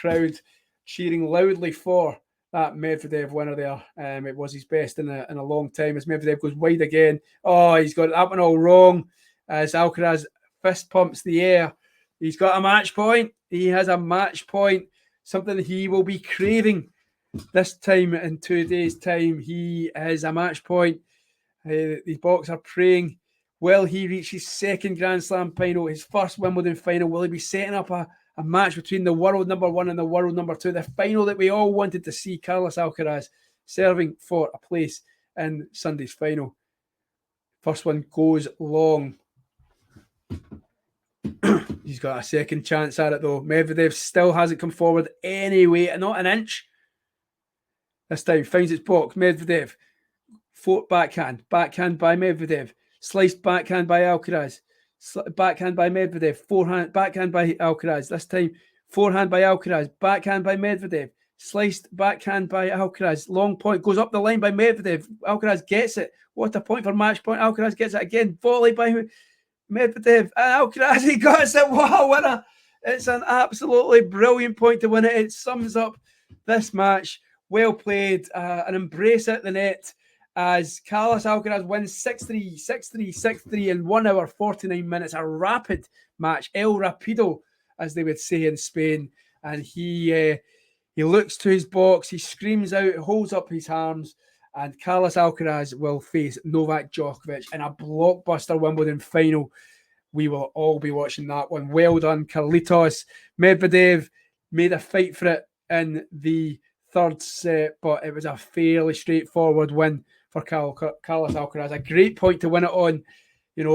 crowd cheering loudly for that Medvedev winner there. It was his best in a long time as Medvedev goes wide again. Oh, he's got that one all wrong as Alcaraz fist pumps the air. He's got a match point. He has a match point, something he will be craving this time in 2 days' time. He has a match point. These Boks are praying. Will he reach his second Grand Slam final, his first Wimbledon final? Will he be setting up a match between the world number one and the world number two? The final that we all wanted to see, Carlos Alcaraz serving for a place in Sunday's final. First one goes long. He's got a second chance at it though. Medvedev still hasn't come forward anyway, not an inch. This time finds its box. Medvedev, backhand by Medvedev. Sliced backhand by Alcaraz. Backhand by Medvedev. Forehand, backhand by Alcaraz. This time, forehand by Alcaraz. Backhand by Medvedev. Sliced backhand by Alcaraz. Long point goes up the line by Medvedev. Alcaraz gets it. What a point for match point. Alcaraz gets it again. Volley by Medvedev. And Alcaraz, he got it. What a winner. It's an absolutely brilliant point to win it. It sums up this match. Well played. An embrace at the net as Carlos Alcaraz wins 6-3, 6-3, 6-3 in 1 hour, 49 minutes. A rapid match. El Rapido, as they would say in Spain. And he looks to his box. He screams out, holds up his arms. And Carlos Alcaraz will face Novak Djokovic in a blockbuster Wimbledon final. We will all be watching that one. Well done, Carlitos. Medvedev made a fight for it in the third set, but it was a fairly straightforward win for Carlos Alcaraz. A great point to win it on,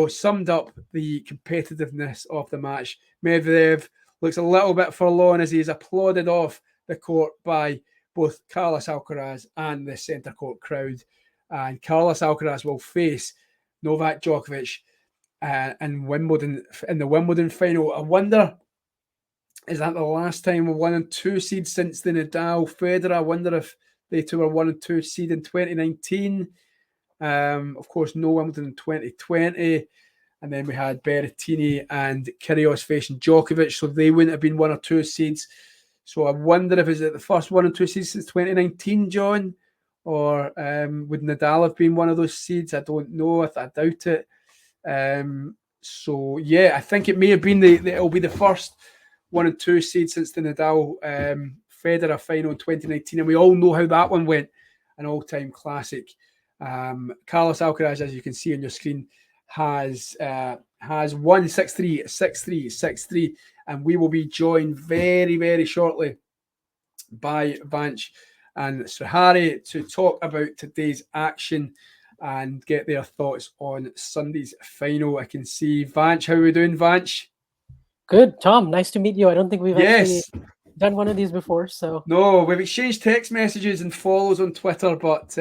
summed up the competitiveness of the match. Medvedev looks a little bit forlorn as he is applauded off the court by both Carlos Alcaraz and the centre court crowd. And Carlos Alcaraz will face Novak Djokovic in the Wimbledon final. I wonder, is that the last time we're 1 and 2 seeds since the Nadal Federer? I wonder if they two were 1 and 2 seed in 2019. Of course, no Wimbledon in 2020. And then we had Berrettini and Kyrgios facing Djokovic, so they wouldn't have been 1 or 2 seeds. So I wonder if it's the first 1 and 2 seeds since 2019, John? Or would Nadal have been one of those seeds? I don't know. I doubt it. So, yeah, I think it may have been it'll be the first 1 and 2 seeds since the Nadal Federer final in 2019. And we all know how that one went. An all-time classic. Carlos Alcaraz, as you can see on your screen, has won 6-3, 6-3, 6-3. And we will be joined very, very shortly by Vanch and Srihari to talk about today's action and get their thoughts on Sunday's final. I can see Vanch. How are we doing, Vanch? Good, Tom. Nice to meet you. I don't think we've actually done one of these before. So no, we've exchanged text messages and follows on Twitter, but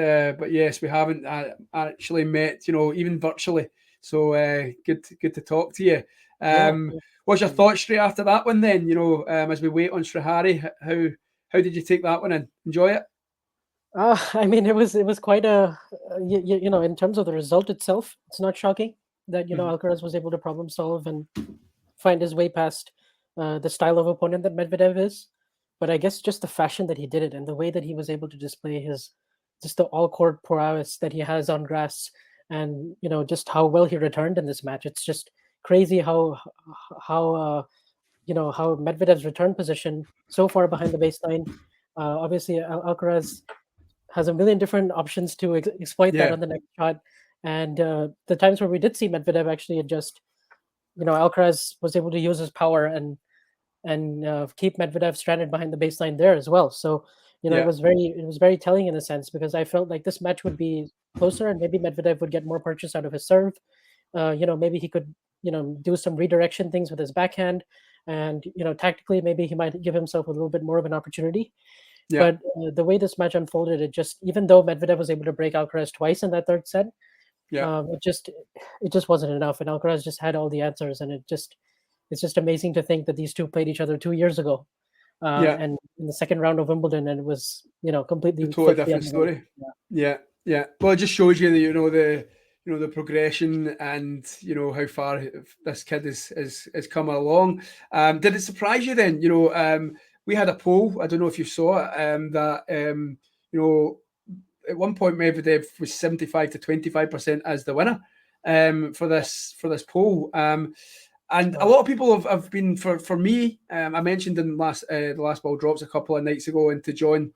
yes, we haven't actually met, even virtually. So good to talk to you. What's your thoughts straight after that one then? As we wait on Srihari, how did you take that one in? Enjoy it? I mean, it was quite a in terms of the result itself, it's not shocking that Alcaraz was able to problem solve and find his way past the style of opponent that Medvedev is. But I guess just the fashion that he did it and the way that he was able to display the all-court prowess that he has on grass, and just how well he returned in this match. It's just crazy how Medvedev's return position so far behind the baseline. Obviously, Alcaraz has a million different options to exploit that on the next shot. And the times where we did see Medvedev actually adjust, Alcaraz was able to use his power and keep Medvedev stranded behind the baseline there as well. So it was very telling in a sense, because I felt like this match would be closer and maybe Medvedev would get more purchase out of his serve. Maybe he could do some redirection things with his backhand, and tactically maybe he might give himself a little bit more of an opportunity. But the way this match unfolded, even though Medvedev was able to break Alcaraz twice in that third set, it just wasn't enough, and Alcaraz just had all the answers, and it's just amazing to think that these two played each other 2 years ago, and in the second round of Wimbledon, and it was completely totally different story. Well, it just shows you that the progression and how far this kid has come along. Did it surprise you then? we had a poll. I don't know if you saw it. That you know, at one point Medvedev was 75 to 25% as the winner for this poll. And a lot of people have been for me. I mentioned in the last ball drops a couple of nights ago, and to John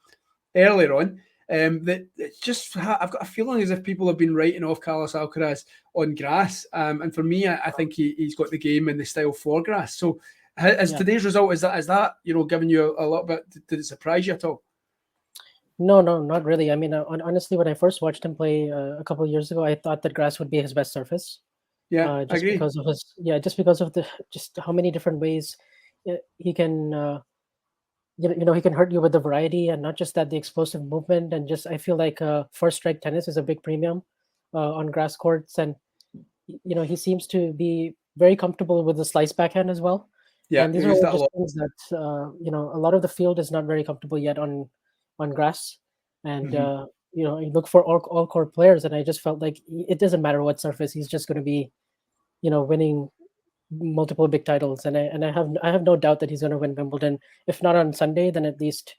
earlier on. That it's just I've got a feeling as if people have been writing off Carlos Alcaraz on grass, and for me, I think he's got the game and the style for grass. So, as today's result, is that giving you a little bit? Did it surprise you at all? No, not really. I mean, honestly, when I first watched him play a couple of years ago, I thought that grass would be his best surface. Yeah, I agree. Because of just because of just how many different ways he can. He can hurt you with the variety, and not just that, the explosive movement, and just I feel like first strike tennis is a big premium on grass courts, and he seems to be very comfortable with the slice backhand as well. Yeah, and these are all just things that a lot of the field is not very comfortable yet on grass, and you look for all court players, and I just felt like it doesn't matter what surface, he's just going to be winning multiple big titles, and I have no doubt that he's going to win Wimbledon. If not on Sunday, then at least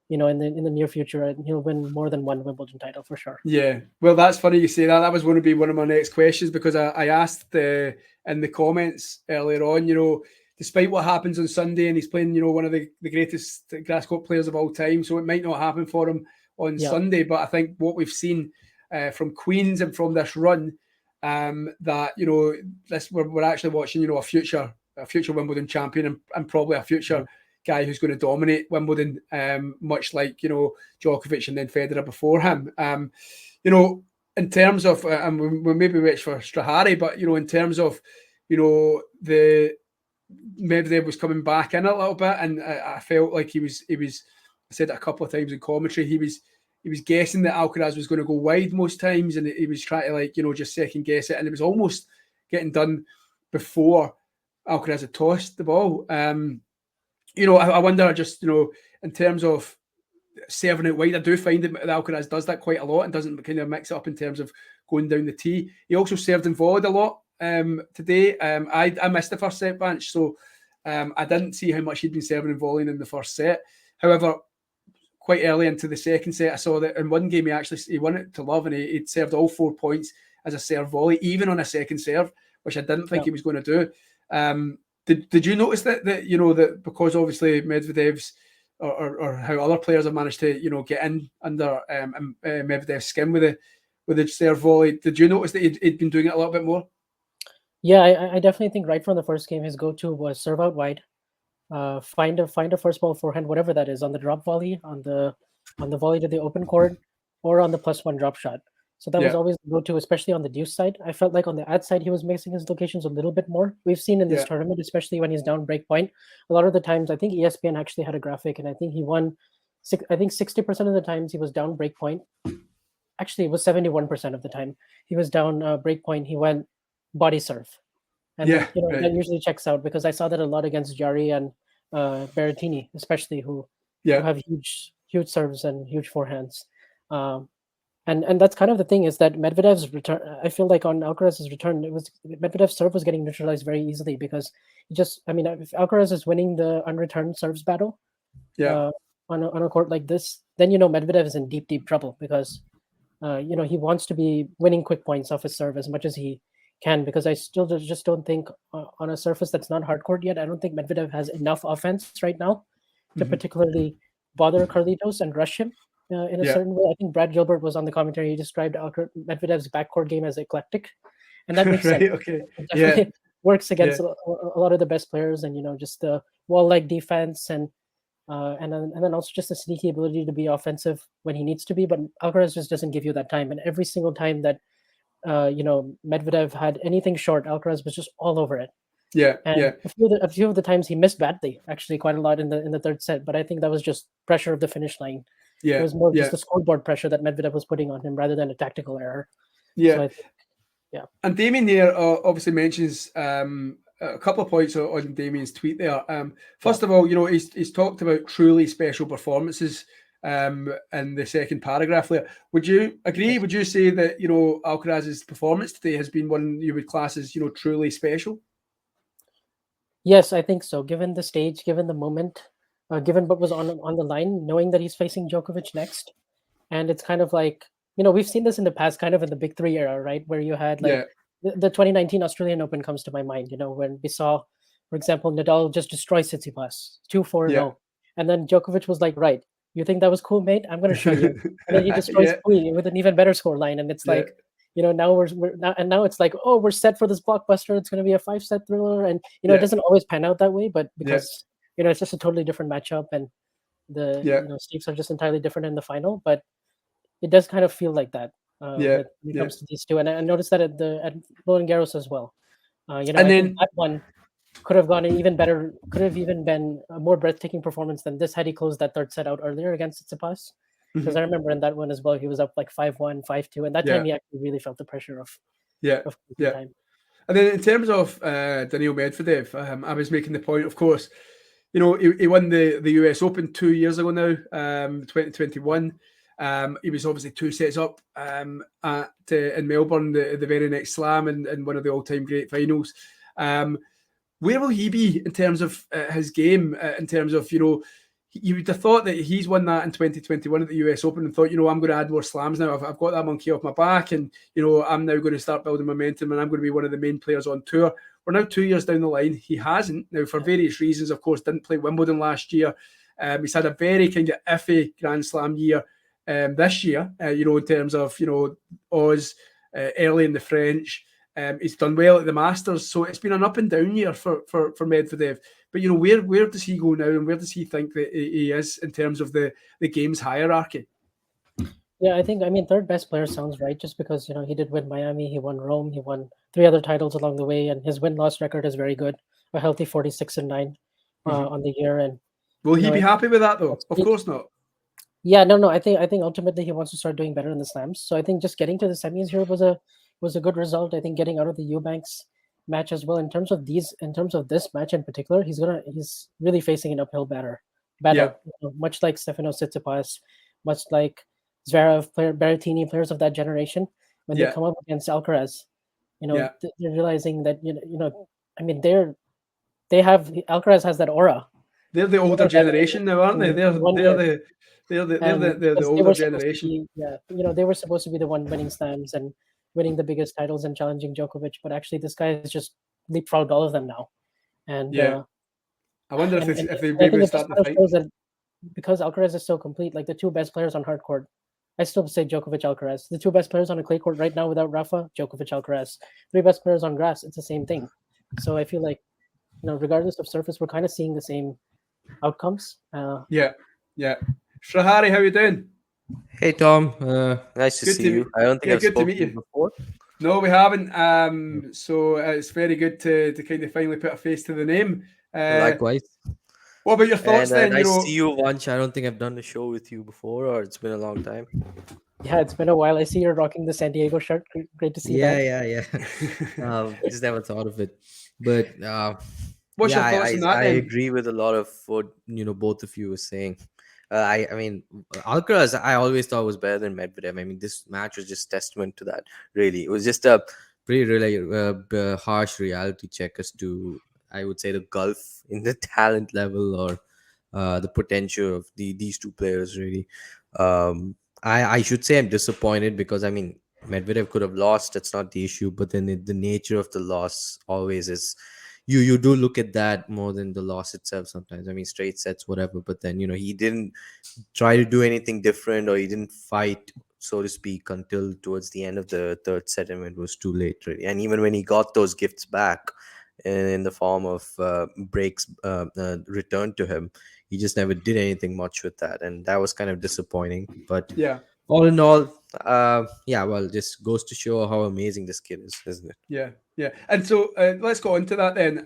in the near future, and he'll win more than one Wimbledon title for sure. Yeah, well, that's funny you say that. That was going to be one of my next questions, because I asked in the comments earlier on, despite what happens on Sunday, and he's playing, one of the greatest grass court players of all time, so it might not happen for him on Sunday. But I think what we've seen from Queens and from this run, that we're actually watching a future Wimbledon champion, and probably a future guy who's going to dominate Wimbledon, much like Djokovic and then Federer before him. In terms of and we maybe wait for Strahari, but in terms of the Medvedev was coming back in a little bit, and I felt like he was. I said it a couple of times in commentary. He was guessing that Alcaraz was going to go wide most times, and he was trying to just second guess it, and it was almost getting done before Alcaraz had tossed the ball. I wonder just in terms of serving it wide, I do find that Alcaraz does that quite a lot and doesn't kind of mix it up in terms of going down the tee. He also served and volleyed a lot today. I missed the first set, Vance, so I didn't see how much he'd been serving and volleying in the first set. However, quite early into the second set, I saw that in one game he won it to love, and he'd served all 4 points as a serve volley, even on a second serve, which I didn't think he was going to do. Did you notice that because obviously Medvedev's or how other players have managed to get in under Medvedev's skin with the serve volley? Did you notice that he'd been doing it a little bit more? Yeah, I definitely think right from the first game, his go-to was serve out wide, find a first ball forehand, whatever that is, on the drop volley, on the volley to the open court, or on the +1 drop shot. So that was always the go-to, especially on the deuce side. I felt like on the ad side, he was mixing his locations a little bit more. We've seen in this tournament, especially when he's down break point, a lot of the times, I think ESPN actually had a graphic, and I think he won. I think 60% of the times he was down break point. Actually, it was 71% of the time he was down break point. He went body serve, and that usually checks out, because I saw that a lot against Jari and Berrettini, especially who have huge serves and huge forehands. And that's kind of the thing, is that Medvedev's return, I feel like on Alcaraz's return, Medvedev's serve was getting neutralized very easily, because if Alcaraz is winning the unreturned serves battle on a court like this, then Medvedev is in deep trouble, because he wants to be winning quick points off his serve as much as he can, because I still just don't think on a surface that's not hard court yet, I don't think Medvedev has enough offense right now to particularly bother Carlitos and rush him in a certain way. I think Brad Gilbert was on the commentary. He described Medvedev's backcourt game as eclectic, and that makes sense. Okay. It definitely works against a lot of the best players, and just the wall-like defense, and then also just the sneaky ability to be offensive when he needs to be. But Alcaraz just doesn't give you that time, and every single time that Medvedev had anything short, Alcaraz was just all over it. A few of the times he missed badly, actually, quite a lot in the third set. But I think that was just pressure of the finish line. It was more just the scoreboard pressure that Medvedev was putting on him, rather than a tactical error. So And Damien there obviously mentions a couple of points on Damien's tweet there. First of all, he's talked about truly special performances in the second paragraph there. Would you agree? Would you say that Alcaraz's performance today has been one you would class as truly special? Yes, I think so. Given the stage, given the moment, given what was on the line, knowing that he's facing Djokovic next. And it's kind of like, we've seen this in the past, kind of in the Big Three era, right? Where you had like the 2019 Australian Open comes to my mind, when we saw, for example, Nadal just destroy Tsitsipas 2-4-0. And then Djokovic was like, right, you think that was cool, mate? I'm going to show you. And then he destroys Pui with an even better score line. And it's like, now now it's like, oh, we're set for this blockbuster. It's going to be a 5-set thriller. And, it doesn't always pan out that way, but because, it's just a totally different matchup and the stakes are just entirely different in the final. But it does kind of feel like that when it comes to these two. And I noticed that at Roland Garros as well. I think that one could have gone even better, could have even been a more breathtaking performance than this had he closed that third set out earlier against Tsitsipas. Because I remember in that one as well, he was up like 5-1, 5-2, and that time he actually really felt the pressure of time. And then in terms of Daniil Medvedev, I was making the point, of course, he won the US Open 2 years ago now, 2021. He was obviously 2 sets up in Melbourne, the very next slam, and one of the all-time great finals. Where will he be in terms of his game? In terms of, you would have thought that he's won that in 2021 at the US Open and thought, I'm going to add more slams now. I've got that monkey off my back, and I'm now going to start building momentum, and I'm going to be one of the main players on tour. We're now 2 years down the line. He hasn't now for various reasons. Of course, didn't play Wimbledon last year. He's had a very kind of iffy Grand Slam year. This year, in terms of, Oz, early in the French, he's done well at the Masters, so it's been an up and down year for Medvedev. But where does he go now, and where does he think that he is in terms of the game's hierarchy? Yeah, I think third best player sounds right, just because he did win Miami, he won Rome, he won 3 other titles along the way, and his win-loss record is very good, a healthy 46-9 on the year. And will he be happy with that though? Of course not. Yeah, no. I think ultimately he wants to start doing better in the slams. So I think just getting to the semis here was a good result. I think getting out of the Eubanks match as well. In terms of this match in particular, he's really facing an uphill battle. Much like Stefanos Tsitsipas, much like Zverev, Berrettini, players of that generation, when they come up against Alcaraz, they're realizing that Alcaraz has that aura. They're the older generation now, aren't they? They're the older generation. They were supposed to be the one winning slams and winning the biggest titles and challenging Djokovic, but actually this guy has just leapfrogged all of them now. And I wonder if they maybe start the fight. That because Alcaraz is so complete, like the 2 best players on hard court, I still say Djokovic Alcaraz. The 2 best players on a clay court right now without Rafa, Djokovic Alcaraz. 3 best players on grass, it's the same thing. So I feel like, regardless of surface, we're kind of seeing the same outcomes. Shrahari, how you doing? Hey Tom, nice to see you. I don't think I've spoken to you before. No, we haven't. So it's very good to kind of finally put a face to the name. Likewise. What about your thoughts then? Nice to see you, Vanch. I don't think I've done the show with you before, or it's been a long time. Yeah, it's been a while. I see you're rocking the San Diego shirt. Great to see that. Yeah. Just never thought of it. But what's your thoughts on that? I agree with a lot of what both of you were saying. I mean, Alcaraz, I always thought was better than Medvedev. I mean, this match was just testament to that. Really, it was just a pretty really harsh reality check as to, I would say, the gulf in the talent level or the potential of these 2 players. Really, I should say I'm disappointed because Medvedev could have lost. That's not the issue, but then the nature of the loss always is. You do look at that more than the loss itself sometimes. Straight sets, whatever. But then, he didn't try to do anything different, or he didn't fight, so to speak, until towards the end of the third set, and it was too late, really. And even when he got those gifts back in the form of breaks returned to him, he just never did anything much with that. And that was kind of disappointing. But all in all, just goes to show how amazing this kid is, isn't it? Yeah. And so let's go into that then.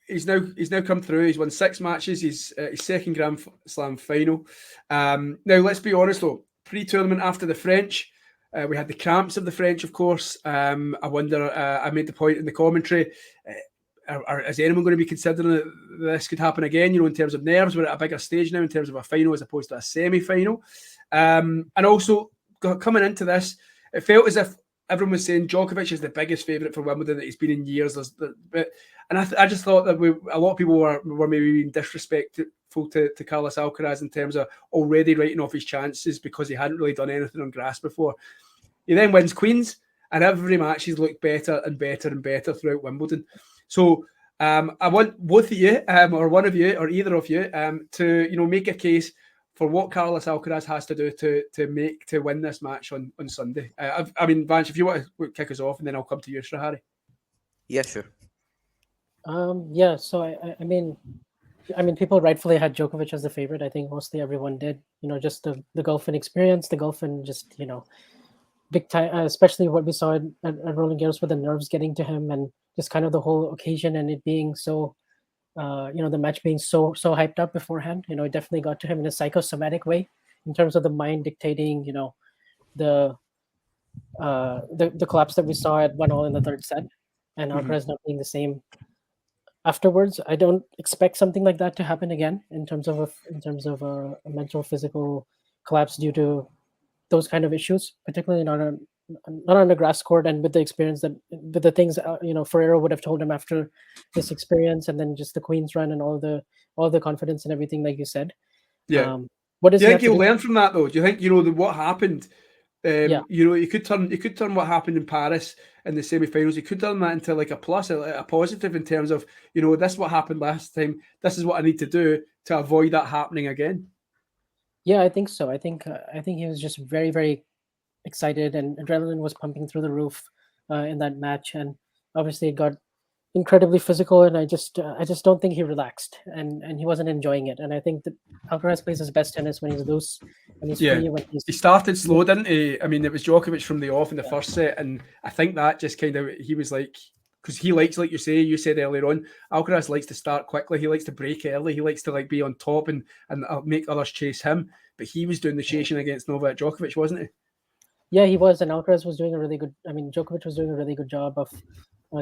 He's now come through. He's won 6 matches. He's his second Grand Slam final. Now, let's be honest though. Pre-tournament after the French, we had the cramps of the French, of course. I wonder. I made the point in the commentary. Is anyone going to be considering that this could happen again? In terms of nerves, we're at a bigger stage now in terms of a final as opposed to a semi-final. And also coming into this, it felt as if everyone was saying Djokovic is the biggest favourite for Wimbledon that he's been in years. I just thought that a lot of people were maybe being disrespectful to Carlos Alcaraz in terms of already writing off his chances because he hadn't really done anything on grass before. He then wins Queens, and every match he's looked better and better and better throughout Wimbledon. So I want both of you, or one of you, or either of you, to make a case for what Carlos Alcaraz has to do to win this match on Sunday. I mean, Vance, if you want to kick us off, and then I'll come to you, Srihari. Yeah, sure. Yeah. So I mean, people rightfully had Djokovic as the favorite. I think mostly everyone did. Just the golfing experience, the golfing, just big time, especially what we saw at Roland Garros with the nerves getting to him, and just kind of the whole occasion and it being so. The match being so hyped up beforehand, it definitely got to him in a psychosomatic way in terms of the mind dictating, the collapse that we saw at 1-1 in the third set, and Alcaraz not being the same afterwards. I don't expect something like that to happen again in terms of a mental physical collapse due to those kind of issues, particularly not on the grass court, and with the experience with the things Ferrero would have told him after this experience, and then just the Queen's run and all the confidence and everything, like you said. Yeah. What does do you think he'll learn from that though? Do you think what happened? You could turn what happened in Paris in the semi-finals. You could turn that into like a plus, a positive in terms of this is what happened last time. This is what I need to do to avoid that happening again. Yeah, I think so. I think he was just very, very excited, and adrenaline was pumping through the roof in that match, and obviously it got incredibly physical, and I just don't think he relaxed, and he wasn't enjoying it. And I think that Alcaraz plays his best tennis when he's loose, when he's free. He started slow, didn't he? I mean, it was Djokovic from the off in the first set, and I think that just kind of, he was like, because he likes, like you said earlier on, Alcaraz likes to start quickly, he likes to break early, he likes to be on top and make others chase him, but he was doing the chasing against Novak Djokovic, wasn't he? Yeah, he was, and Alcaraz was doing Djokovic was doing a really good job of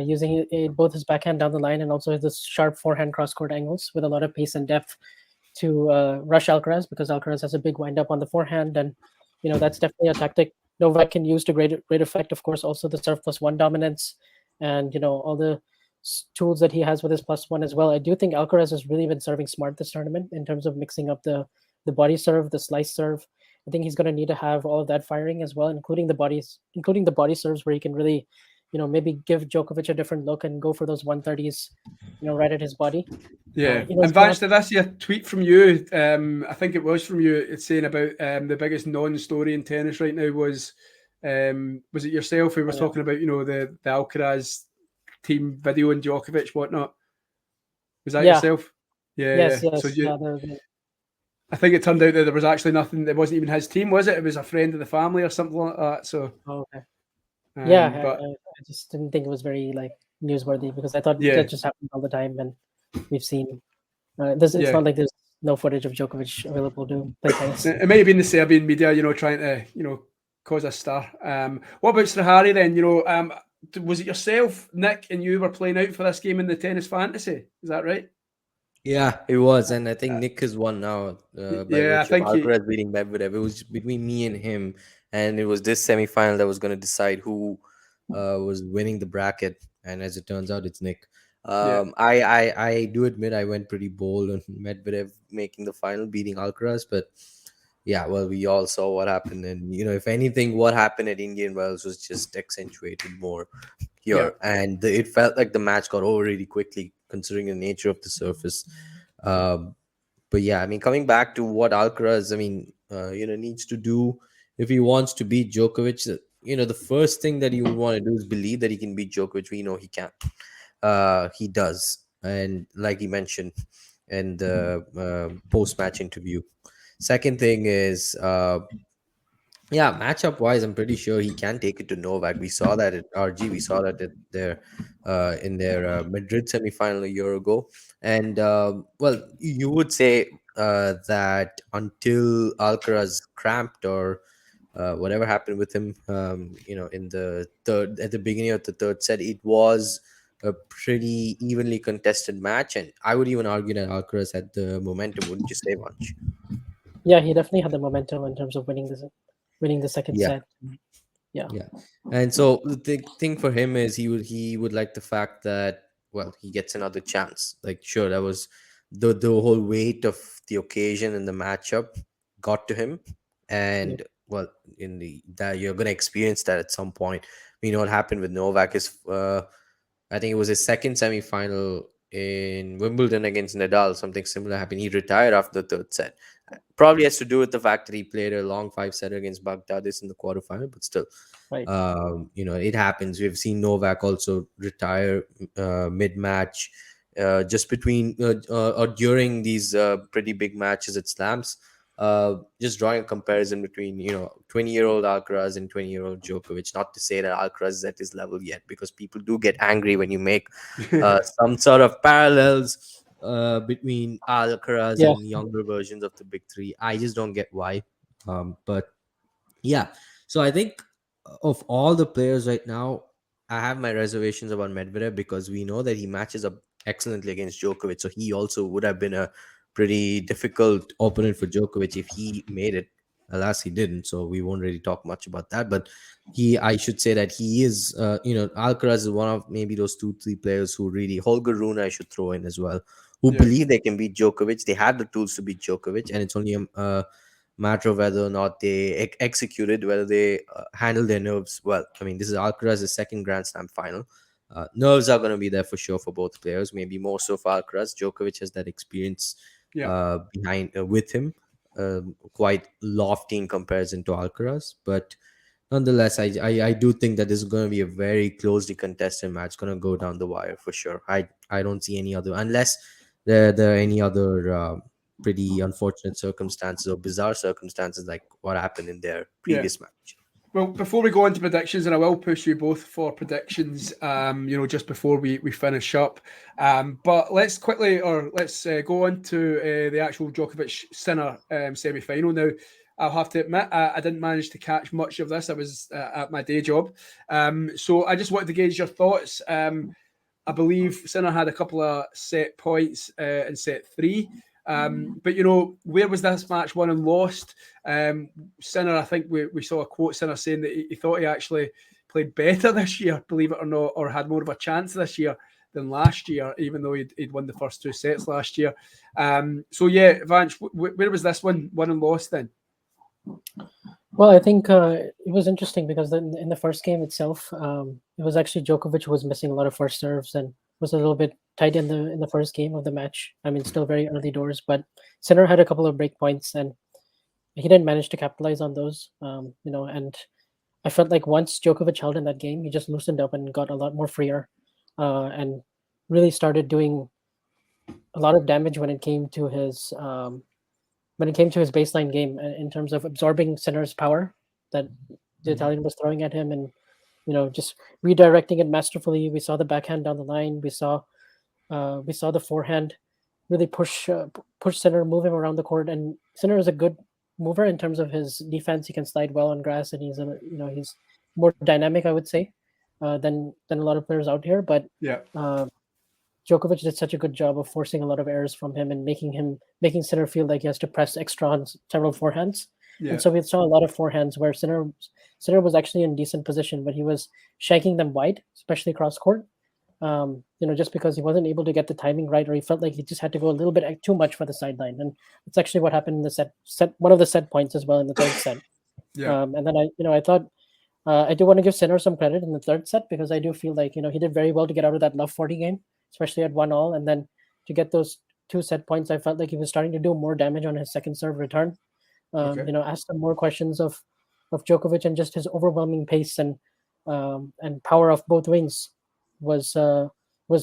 using both his backhand down the line and also his sharp forehand cross-court angles with a lot of pace and depth to rush Alcaraz, because Alcaraz has a big wind-up on the forehand, and that's definitely a tactic Novak can use to great effect. Of course, also the serve +1 dominance, and all the tools that he has with his +1 as well. I do think Alcaraz has really been serving smart this tournament in terms of mixing up the body serve, the slice serve. I think he's going to need to have all of that firing as well, including the body serves, where he can really, maybe give Djokovic a different look and go for those 130s, right at his body. Yeah. And Vance, did I see a tweet from you? I think it was from you. It's saying about the biggest non-story in tennis right now was it yourself who was talking about, the Alcaraz team video and Djokovic, whatnot? Was that yourself? Yeah. Yes. So I think it turned out that there was actually nothing. It wasn't even his team, was it? It was a friend of the family or something like that. So, okay. But I just didn't think it was very newsworthy, because I thought that just happened all the time, and we've seen. It's not like there's no footage of Djokovic available to play tennis. It might have been the Serbian media, trying to, cause a stir. What about Srihari then? Was it yourself, Nick, and you were playing out for this game in the tennis fantasy? Is that right? Yeah, it was, and I think Nick has won now. I think Alcaraz beating Medvedev. It was between me and him, and it was this semi-final that was going to decide who was winning the bracket. And as it turns out, it's Nick. I do admit I went pretty bold on Medvedev making the final, beating Alcaraz, but yeah, well, we all saw what happened, and if anything, what happened at Indian Wells was just accentuated more here, and it felt like the match got over really quickly, considering the nature of the surface. But yeah, I mean, coming back to what Alcaraz, needs to do if he wants to beat Djokovic, the first thing that he would want to do is believe that he can beat Djokovic. We know he can. He does, and like he mentioned in the post-match interview. Second thing is, matchup wise, I'm pretty sure he can take it to Novak. We saw that at RG. We saw that in their Madrid semifinal a year ago. And you would say that until Alcaraz cramped or whatever happened with him, in the third, at the beginning of the third set, it was a pretty evenly contested match, and I would even argue that Alcaraz had the momentum. Wouldn't you say, Vanch? Yeah, he definitely had the momentum in terms of winning the second set. Yeah. And so the thing for him is he would like the fact that, well, he gets another chance. Like, sure, that was the whole weight of the occasion and the matchup got to him, and well, in the that you're gonna experience that at some point. We know what happened with Novak is I think it was his second semi-final in Wimbledon against Nadal. Something similar happened. He retired after the third set. Probably has to do with the fact that he played a long five setter against Baghdadis in the quarterfinal, but still, Right. it happens. We've seen Novak also retire mid-match, just between or during these pretty big matches at slams. Just drawing a comparison between 20-year-old Alcaraz and 20-year-old Djokovic. Not to say that Alcaraz is at his level yet, because people do get angry when you make some sort of parallels between Alcaraz Yeah. and younger versions of the big three. I just don't get why. But yeah, so I think of all the players right now, I have my reservations about Medvedev, because we know that he matches up excellently against Djokovic. So he also would have been a pretty difficult opponent for Djokovic if he made it. Alas, he didn't. So we won't really talk much about that. But I should say that he is, Alcaraz is one of maybe those 2-3 players who really, Holger Rune I should throw in as well, who Yeah. believe they can beat Djokovic. They have the tools to beat Djokovic, and it's only a matter of whether or not they executed, whether they handle their nerves well. I mean, this is Alcaraz's second Grand Slam final. Nerves are going to be there for sure for both players, maybe more so for Alcaraz. Djokovic has that experience behind with him, quite lofty in comparison to Alcaraz. But nonetheless, I do think that this is going to be a very closely contested match. It's going to go down the wire for sure. I don't see any other, unless there are any other pretty unfortunate circumstances or bizarre circumstances like what happened in their previous match. Well, before we go into predictions, and I will push you both for predictions, just before we finish up. But let's go on to the actual Djokovic Sinner semi-final. Now, I'll have to admit, I didn't manage to catch much of this. I was at my day job. So I just wanted to gauge your thoughts. I believe Sinner had a couple of set points in set 3. But where was this match won and lost? Sinner, I think we saw a quote Sinner saying that he thought he actually played better this year, believe it or not, or had more of a chance this year than last year, even though he'd won the first 2 sets last year. So yeah, Vanch, where was this one won and lost then? Well, I think it was interesting because in the first game itself, it was actually Djokovic who was missing a lot of first serves and was a little bit tight in the first game of the match. I mean, still very early doors, but Sinner had a couple of break points and he didn't manage to capitalize on those. And I felt like once Djokovic held in that game, he just loosened up and got a lot more freer, and really started doing a lot of damage when it came to his baseline game in terms of absorbing Sinner's power that the Italian was throwing at him and just redirecting it masterfully. We saw the backhand down the line. We saw the forehand really push Sinner, move him around the court. And Sinner is a good mover in terms of his defense. He can slide well on grass, and he's he's more dynamic, I would say, than a lot of players out here. But Djokovic did such a good job of forcing a lot of errors from him and making Sinner feel like he has to press extra on several forehands. Yeah. And so we saw a lot of forehands where Sinner was actually in decent position, but he was shanking them wide, especially cross court. Just because he wasn't able to get the timing right, or he felt like he just had to go a little bit too much for the sideline. And it's actually what happened in the set one of the set points as well in the third set. Yeah. And then I thought I do want to give Sinner some credit in the third set, because I do feel like he did very well to get out of that love 40 game, especially at 1-1, and then to get those 2 set points. I felt like he was starting to do more damage on his second serve return. Asked him more questions of Djokovic, and just his overwhelming pace and power of both wings was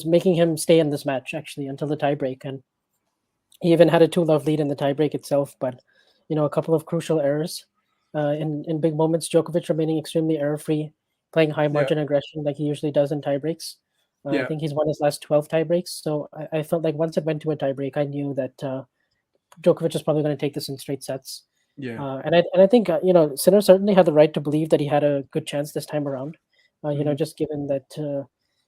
making him stay in this match actually until the tiebreak. And he even had a 2-love lead in the tiebreak itself, but a couple of crucial errors in big moments. Djokovic remaining extremely error-free, playing high margin aggression like he usually does in tiebreaks. I think he's won his last 12 tiebreaks. So I felt like once it went to a tiebreak, I knew that Djokovic was probably going to take this in straight sets. Yeah. And I think Sinner certainly had the right to believe that he had a good chance this time around. Just given that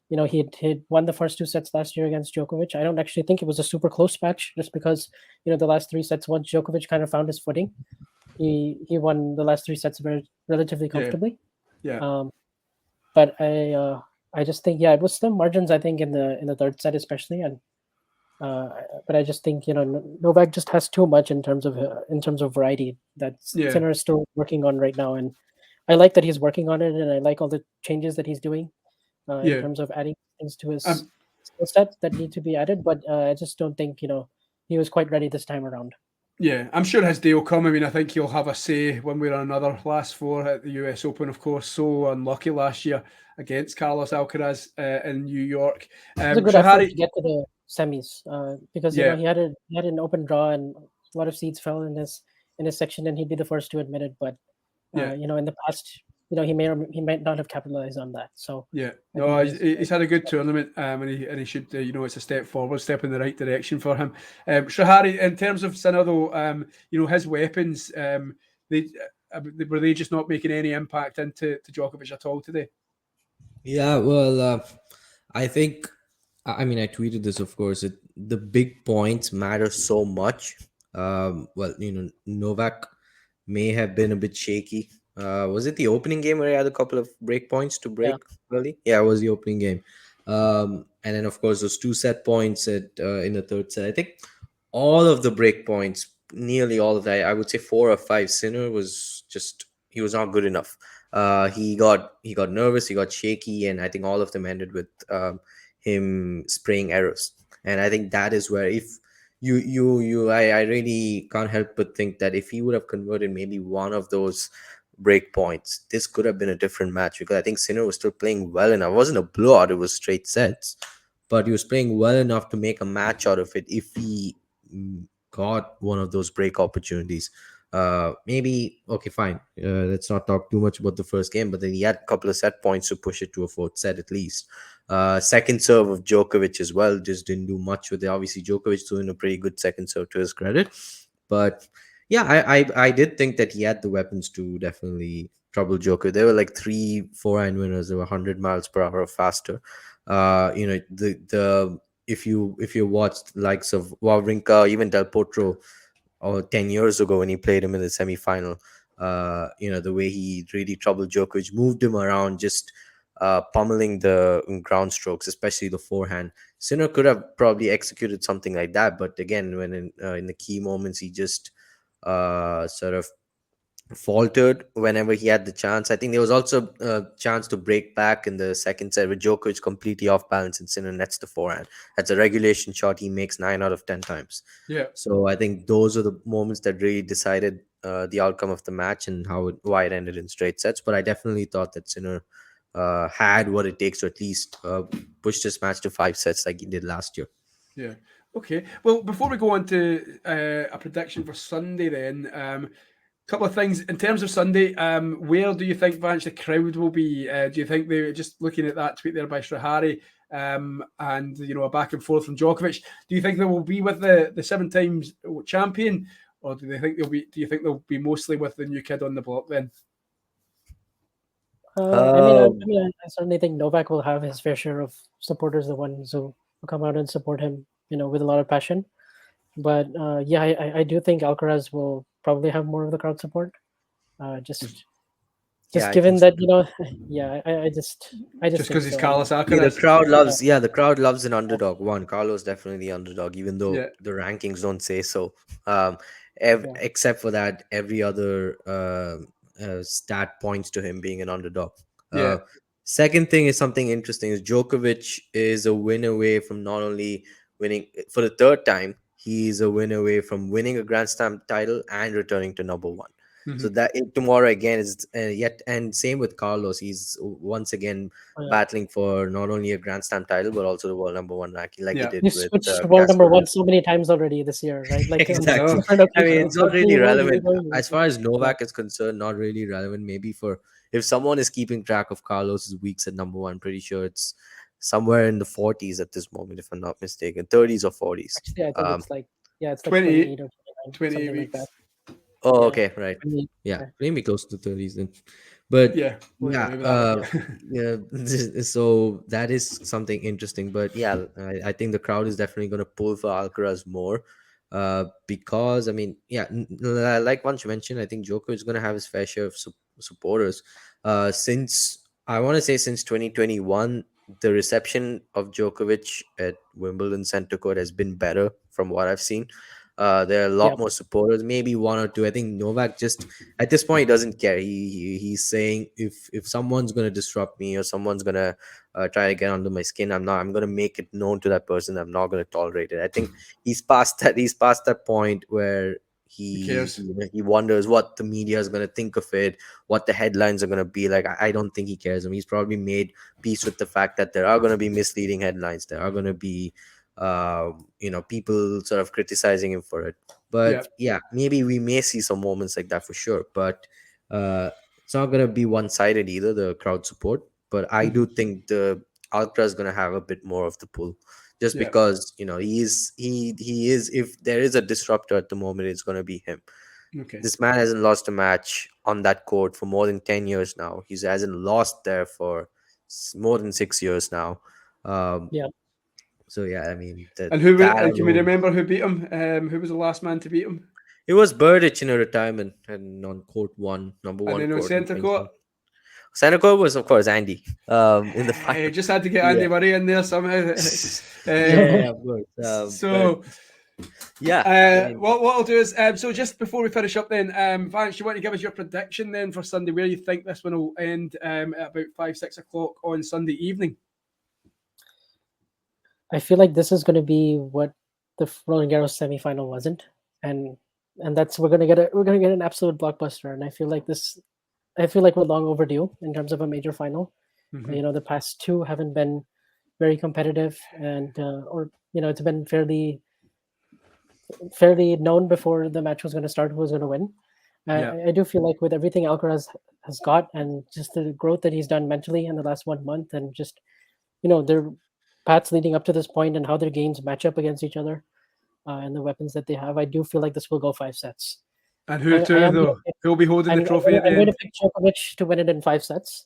he'd won the first 2 sets last year against Djokovic. I don't actually think it was a super close match, just because the last 3 sets, once Djokovic kind of found his footing, he won the last 3 sets very relatively comfortably. Yeah. But I just think it was slim margins. I think in the third set especially, and but I just think Novak just has too much in terms of variety that Yeah. Sinner is still working on right now, and I like that he's working on it, and I like all the changes that he's doing in Yeah. terms of adding things to his Um, skill set that need to be added. But I just don't think he was quite ready this time around. Yeah, I'm sure his day will come. I mean, I think he'll have a say one way or another. Last four at the US Open, of course, so unlucky last year against Carlos Alcaraz in New York. It was a good effort to Shahari, get to the semis because yeah, he had an open draw and a lot of seeds fell in his section, and he'd be the first to admit it. But yeah, in the past, he might not have capitalized on that. So yeah. I No, think he's had a good tournament, and he should, it's a step forward, step in the right direction for him. Shahari, in terms of Sinner, though, his weapons, they were they just not making any impact into Djokovic at all today? Yeah, well, I think, I mean, I tweeted this, of course. The big points matter so much. Well, Novak may have been a bit shaky. Was it the opening game where he had a couple of break points to yeah. break early? Yeah, it was the opening game. And then, of course, those two set points in the third set. I think all of the break points, nearly all of that, I would say 4 or 5. Sinner was just, he was not good enough. He got nervous, he got shaky, and I think all of them ended with him spraying errors. And I think that is where, if I really can't help but think that if he would have converted maybe one of those break points, this could have been a different match, because I think Sinner was still playing well enough. It wasn't a blowout, it was straight sets, but he was playing well enough to make a match out of it if he got one of those break opportunities. Maybe, okay, fine. Let's not talk too much about the first game, but then he had a couple of set points to push it to a fourth set at least. Second serve of Djokovic as well just didn't do much with it. Obviously, Djokovic doing a pretty good second serve to his credit, but yeah, I did think that he had the weapons to definitely trouble Djokovic. There were like 3 forehand winners. They were 100 miles per hour or faster. The if you watched likes of Wawrinka, even Del Potro, or 10 years ago when he played him in the semi-final, the way he really troubled Djokovic, moved him around, just pummeling the ground strokes, especially the forehand. Sinner could have probably executed something like that, but again, when in the key moments, he just sort of faltered whenever he had the chance. I think there was also a chance to break back in the second set with Djokovic completely off balance and Sinner nets the forehand. That's a regulation shot he makes 9 out of 10 times. Yeah. So I think those are the moments that really decided the outcome of the match and why it ended in straight sets. But I definitely thought that Sinner had what it takes to at least push this match to 5 sets like he did last year. Yeah. Okay. Well, before we go on to a prediction for Sunday, then, couple of things in terms of Sunday. Where do you think, Vance, the crowd will be? Do you think they, just looking at that tweet there by Strahari, and a back and forth from Djokovic, do you think they will be with the 7 times champion, or do they think they'll be? Do you think they'll be mostly with the new kid on the block then? I certainly think Novak will have his fair share of supporters, the ones who come out and support him, with a lot of passion. But I do think Alcaraz will probably have more of the crowd support. Just Yeah, I given think so that, too. I just Just because he's so. Carlos Yeah, Alcaraz. the crowd loves an underdog. Carlos definitely the underdog, even though Yeah. the rankings don't say so. Um, Yeah. except for that, every other stat points to him being an underdog. Yeah. Second thing is something interesting is Djokovic is a win away from not only winning for the third time, he's a win away from winning a Grand Slam title and returning to number one. So Mhm. that tomorrow again is yet, and same with Carlos. He's once again Oh, yeah. battling for not only a Grand Slam title but also the world number one ranking, like he Yeah. did You with switched world number Casper. one so many times already this year, right? Like I Exactly. know. different I mean, occasions. it's not So really he will be relevant going. as far as Yeah. Novak is concerned. Not really relevant. Maybe for if someone is keeping track of Carlos's weeks at number one, pretty sure it's somewhere in the 40s at this moment, if I'm not mistaken, 30s or 40s. Actually, I think it's like 28, 28 or 29, 28 something like that. weeks. Oh, Yeah. okay, right. 28, Yeah, yeah. maybe close to 30s then. But Yeah, we'll get yeah, away with that one. Yeah. yeah. So that is something interesting. But yeah, I think the crowd is definitely going to pull for Alcaraz more. Because I mean, like once you mentioned, I think Djokovic is going to have his fair share of supporters. Since I want to say since 2021, the reception of Djokovic at Wimbledon Center Court has been better from what I've seen. There are a lot Yeah. more supporters, maybe one or two. I think Novak just at this point he doesn't care. He's saying if someone's going to disrupt me or someone's going to try to get under my skin, I'm going to make it known to that person. I'm not going to tolerate it. I think he's past that point where cares. he wonders what the media is going to think of it, what the headlines are going to be like. I don't think he cares. I mean, he's probably made peace with the fact that there are going to be misleading headlines, there are going to be people sort of criticizing him for it. But yeah, maybe we may see some moments like that for sure, but it's not going to be one-sided either, the crowd support. But I do think the Alcaraz is going to have a bit more of the pull, just because he is, if there is a disruptor at the moment, it's going to be him. Okay. This man hasn't lost a match on that court for more than 10 years now. He hasn't lost there for more than 6 years now. Yeah. So yeah, I mean And who that can we alone, remember who beat him? Who was the last man to beat him? it was Burditch in a retirement and on court one, number And one then on court in centre court, Queensland. Center court was of course Andy. In the I final. just had to get Yeah. Andy Murray in there somehow. Yeah, of course. So yeah, what I'll do is so just before we finish up then, Vance, you want to give us your prediction then for Sunday, where you think this one will end at about 5-6 o'clock on Sunday evening? I feel like this is going to be what the Roland Garros semifinal wasn't, and that's we're gonna get an absolute blockbuster. And I feel like we're long overdue in terms of a major final. The past two haven't been very competitive, and it's been fairly known before the match was going to start who was going to win. I do feel like with everything Alcaraz has got and just the growth that he's done mentally in the last 1 month, and just their paths leading up to this point and how their games match up against each other, and the weapons that they have, I do feel like this will go 5 sets. And who though? Who'll be holding the trophy at the I'm going end? to pick Djokovic to win it in 5 sets.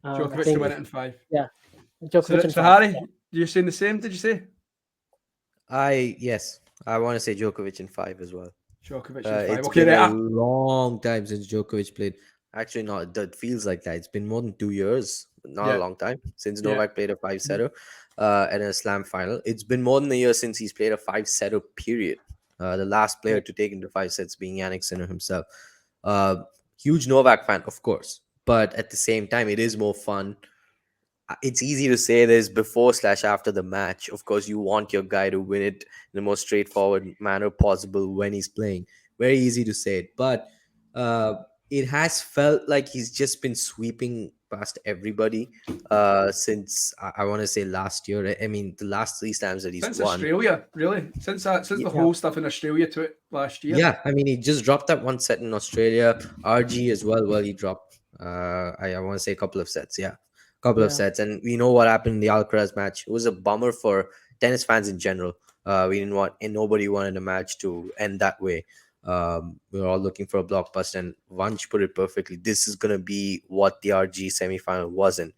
Djokovic to win it in 5. Yeah, Djokovic in So 5. Harry, Yeah. you're saying the same? Did you say? Yes, I want to say Djokovic in 5 as well. Djokovic in 5. It's Okay, been a long time since Djokovic played. Actually, not that feels like that. It's been more than 2 years, not a long time since Novak played a 5-setter at a Slam final. It's been more than a year since he's played a 5-setter. Period. The last player to take into 5 sets being Yannick Sinner himself. Huge Novak fan, of course, but at the same time, it is more fun. It's easy to say this before/after the match. Of course, you want your guy to win it in the most straightforward manner possible when he's playing. Very easy to say it, but it has felt like he's just been sweeping past everybody since I want to say last year. I mean, the last 3 slams that he's since won. Australia, really, since the whole stuff in Australia to it last year. Yeah, I mean, he just dropped that 1 set in Australia. RG as well. Well, he dropped. I want to say a couple of sets. Yeah. Couple of sets, and we know what happened in the Alcaraz match. It was a bummer for tennis fans in general. We didn't want, and nobody wanted a match to end that way. We were all looking for a blockbuster, and Vanch put it perfectly. This is gonna be what the RG semifinal wasn't.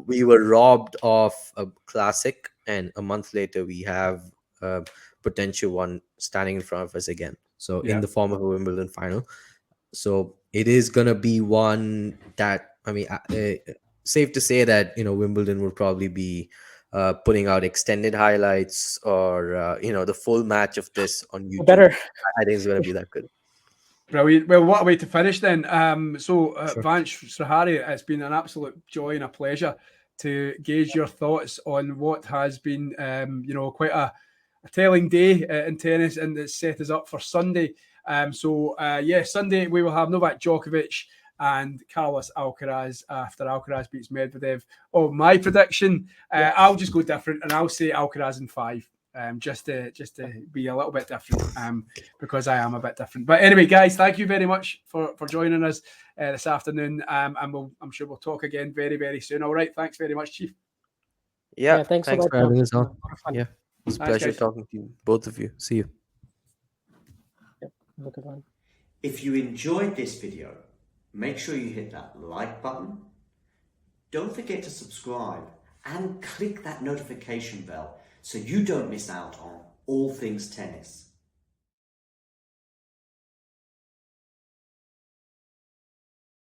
We were robbed of a classic, and a month later we have a potential one standing in front of us again. So in the form of a Wimbledon final. So it is gonna be one that, I mean, safe to say that Wimbledon will probably be putting out extended highlights or the full match of this on YouTube. Better. I think it's going to be that good. Brilliant. Well, what a way to finish then. Vance, Harry, it's been an absolute joy and a pleasure to gauge your thoughts on what has been quite a telling day in tennis, and it's set us up for Sunday. Sunday we will have Novak Djokovic and Carlos Alcaraz after Alcaraz beats Medvedev. Oh, my prediction, I'll just go different, and I'll say Alcaraz in 5, just to be a little bit different, because I am a bit different. But anyway, guys, thank you very much for joining us this afternoon, and I'm sure we'll talk again very, very soon. All right, thanks very much, Chief. Yeah, thanks for having us on. Yeah, it's a pleasure talking to you, both of you. See you. Look at one. If you enjoyed this video, make sure you hit that like button. Don't forget to subscribe and click that notification bell so you don't miss out on all things tennis.